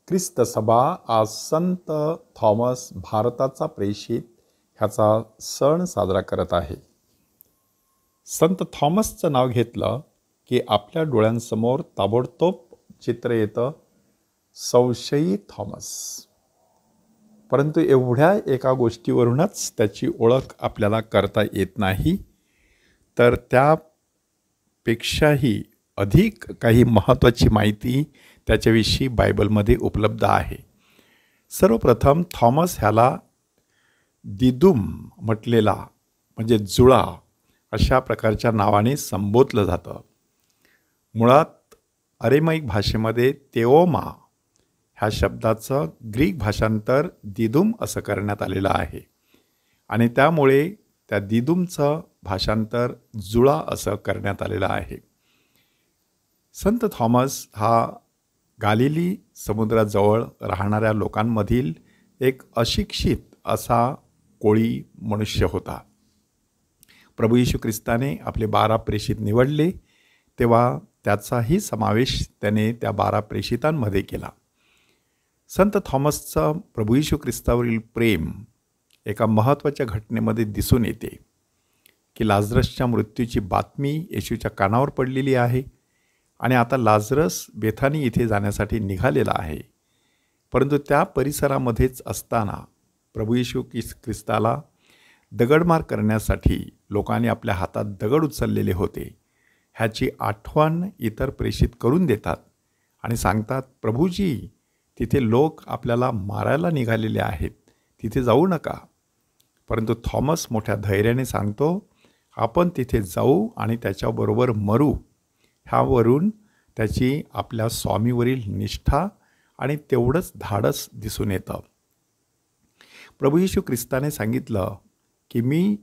ख्रिस्त सभा आज संत थॉमस भारताचा प्रेषित ह्याचा सण साजरा करत आहे. संत थॉमसचं नाव घेतलं की आपल्या डोळ्यांसमोर ताबडतोब चित्र येतं, संशयी थॉमस. परंतु एवढ्या एका गोष्टीवरूनच त्याची ओळख आपल्याला करता येत नाही, तर त्यापेक्षाही अधिक काही महत्त्वाची माहिती त्याच्याविषयी बायबलमध्ये उपलब्ध आहे. सर्वप्रथम थॉमस ह्याला दिदुम म्हटलेला म्हणजे जुळा अशा प्रकारच्या नावाने संबोधलं जातं. मुळात अरेमाईक भाषेमध्ये तेओमा ह्या शब्दाचं ग्रीक भाषांतर दिदुम असं करण्यात आलेलं आहे आणि त्यामुळे त्या दिदुमचं भाषांतर जुळा असं करण्यात आलेलं आहे. संत थॉमस हा गालिली समुद्राजवळ राहणाऱ्या लोकांमधील एक अशिक्षित असा कोळी मनुष्य होता. प्रभू येशू ख्रिस्ताने आपले 12 प्रेषित निवडले तेव्हा त्याचाही समावेश त्याने त्या 12 प्रेषितांमध्ये केला. संत थॉमसचं प्रभू येशू ख्रिस्तावरील प्रेम एका महत्त्वाच्या घटनेमध्ये दिसून येते की लाजरसच्या मृत्यूची बातमी येशूच्या कानावर पडलेली आहे आणि आता लाजरस बेथानी इथे जाण्यासाठी निघालेला आहे. परंतु त्या परिसरामध्येच असताना प्रभू येशू ख्रिस्ताला दगडमार करण्यासाठी लोकांनी आपल्या हातात दगड उचललेले होते ह्याची आठवण इतर प्रेषित करून देतात आणि सांगतात, प्रभूजी, तिथे लोक आपल्याला मारायला निघालेले आहेत, तिथे जाऊ नका. परंतु थॉमस मोठ्या धैर्याने सांगतो, आपण तिथे जाऊ आणि त्याच्याबरोबर मरू. ह्यावरून त्याची आपल्या स्वामीवरील निष्ठा आणि तेवढंच धाडस दिसून येतं. प्रभू येशू ख्रिस्ताने सांगितलं की मी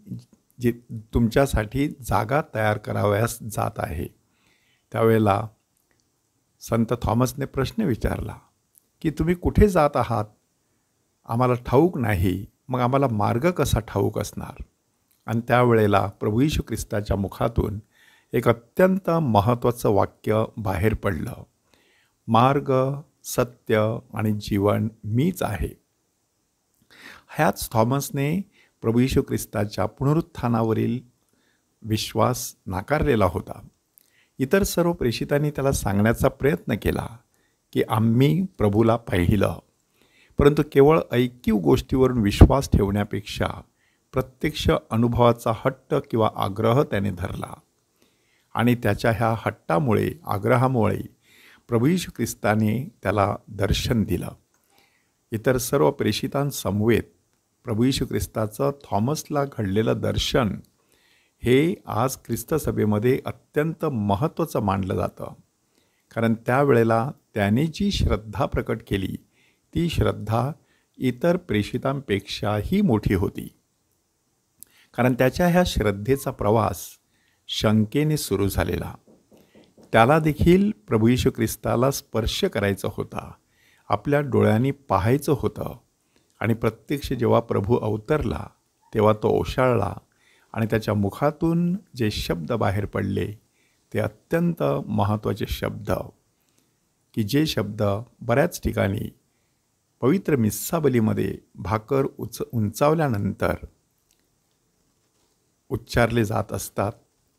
तुमच्यासाठी जागा तयार करावयास जात आहे. त्यावेळेला संत थॉमसने प्रश्न विचारला की तुम्ही कुठे जात आहात? आम्हाला ठाऊक नाही, मग आम्हाला मार्ग कसा ठाऊक असणार? आणि त्यावेळेला प्रभू येशू ख्रिस्ताच्या मुखातून एक अत्यंत महत्त्वाचं वाक्य बाहेर पडलं, मार्ग, सत्य आणि जीवन मीच आहे. ह्याच थॉमसने प्रभू येशू ख्रिस्ताच्या पुनरुत्थानावरील विश्वास नाकारलेला होता. इतर सर्व प्रेषितांनी त्याला सांगण्याचा प्रयत्न केला की आम्ही प्रभूला पाहिलं, परंतु केवळ ऐकीव गोष्टीवरून विश्वास ठेवण्यापेक्षा प्रत्यक्ष अनुभवाचा हट्ट किंवा आग्रह त्याने धरला आणि त्याच्या ह्या हट्टामुळे, आग्रहामुळे प्रभू येशू ख्रिस्ताने त्याला दर्शन दिलं. इतर सर्व प्रेषितांसमवेत प्रभू येशू ख्रिस्ताचं थॉमसला घडलेलं दर्शन हे आज ख्रिस्त सभेमध्ये अत्यंत महत्त्वाचं मानलं जातं. कारण त्यावेळेला त्याने जी श्रद्धा प्रकट केली ती श्रद्धा इतर प्रेषितांपेक्षाही मोठी होती. कारण त्याच्या ह्या श्रद्धेचा प्रवास शंकेने सुरू झालेला. त्याला देखील प्रभू येशू ख्रिस्ताला स्पर्श करायचा होता, आपल्या डोळ्यांनी पाहायचं होतं आणि प्रत्यक्ष जेव्हा प्रभू अवतरला तेव्हा तो ओशाळला आणि त्याच्या मुखातून जे शब्द बाहेर पडले ते अत्यंत महत्त्वाचे शब्द की जे शब्द बऱ्याच ठिकाणी पवित्र मिस्साबलीमध्ये भाकर उंचावल्यानंतर उच्चारले जात असतात,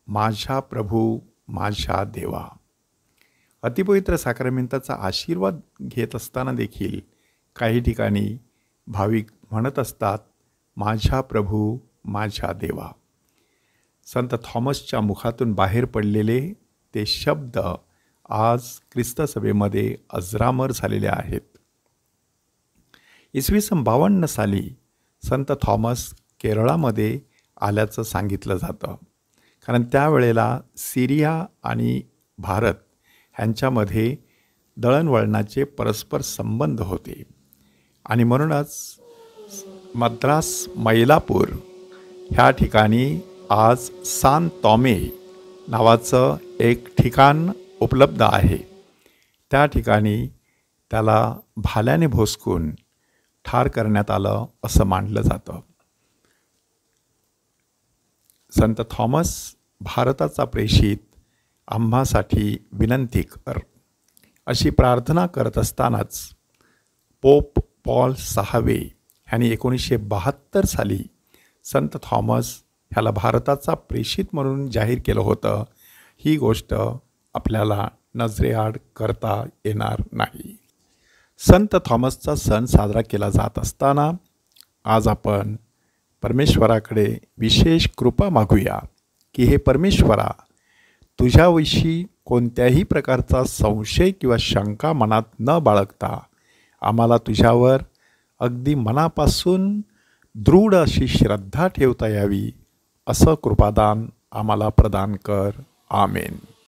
माझा प्रभू, माझा देवा. अतिपवित्र साक्रमेंटाचा आशीर्वाद घेत असताना देखील काही ठिकाणी भाविक म्हणत असतात, माझा प्रभू, माझा देवा. संत थॉमसच्या मुखातून बाहेर पडलेले ते शब्द आज ख्रिस्त सभेमध्ये अजरामर झालेले आहेत. इसवी सन 52 साली संत थॉमस केरळामध्ये आल्याचं सांगितलं जातं. कारण त्यावेळेला सिरिया आणि भारत ह्यांच्यामध्ये दळणवळणाचे परस्पर संबंध होते आणि म्हणूनच मद्रास, मैलापूर ह्या ठिकाणी आज सान तोमे नावाचं एक ठिकाण उपलब्ध आहे. त्या ठिकाणी त्याला भाल्याने भोसकून ठार करण्यात आलं असं मानलं जातं. संत थॉमस, भारताचा प्रेषित, आम्हासाठी विनंती कर अशी प्रार्थना करत असतानाच पोप पॉल 6वे ह्यांनी 1972 साली संत थॉमस ह्याला भारताचा प्रेषित म्हणून जाहीर केलं होतं. ही गोष्ट आपल्याला नजरेआड करता येणार नाही. संत थॉमसचा सण साजरा केला जात असताना आज आपण परमेश्वराकडे विशेष कृपा मागूया की हे परमेश्वरा, तुझ्याविषयी कोणत्याही प्रकारचा संशय किंवा शंका मनात न बाळगता आम्हाला तुझ्यावर अगदी मनापासून दृढ अशी श्रद्धा ठेवता यावी, असं कृपादान आम्हाला प्रदान कर. आमेन.